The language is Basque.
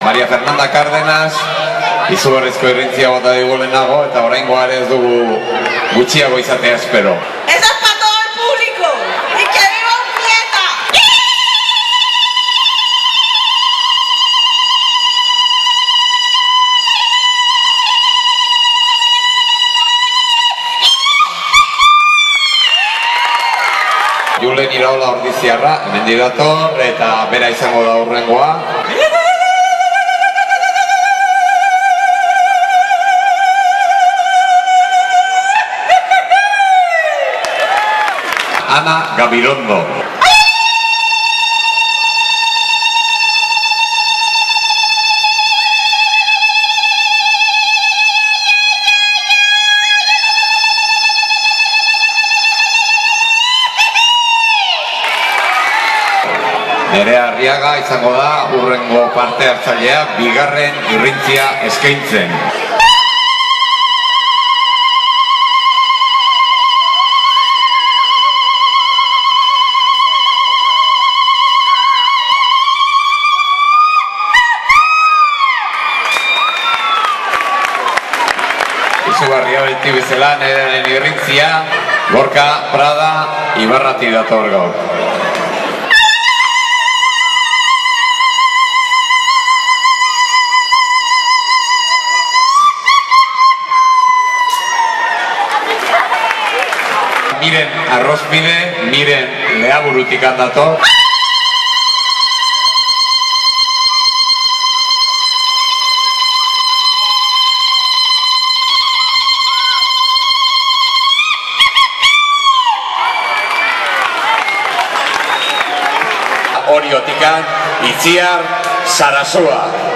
Maria Fernanda Cárdenas, izugarrizko irrintzia bota digulenago, eta oraingoa ere ez dugu gutxiago izatea espero. Eso es para todo el público. ¡Y que viva Urnieta! Julen Iraola Ordiziarra, hemen dator, eta bera izango da hurrengoa. Ana Gabirondo. Nerea Arriaga izango da hurrengo parte hartzailea bigarren irrintzia eskaintzen. Izugarria beti bezala nerearen irrintzia, Gorka Prada Ibarrati dator gaur. Miren Arrozpide, Miren Leaburutik dator. Oriotikan, Itziar Sarasua.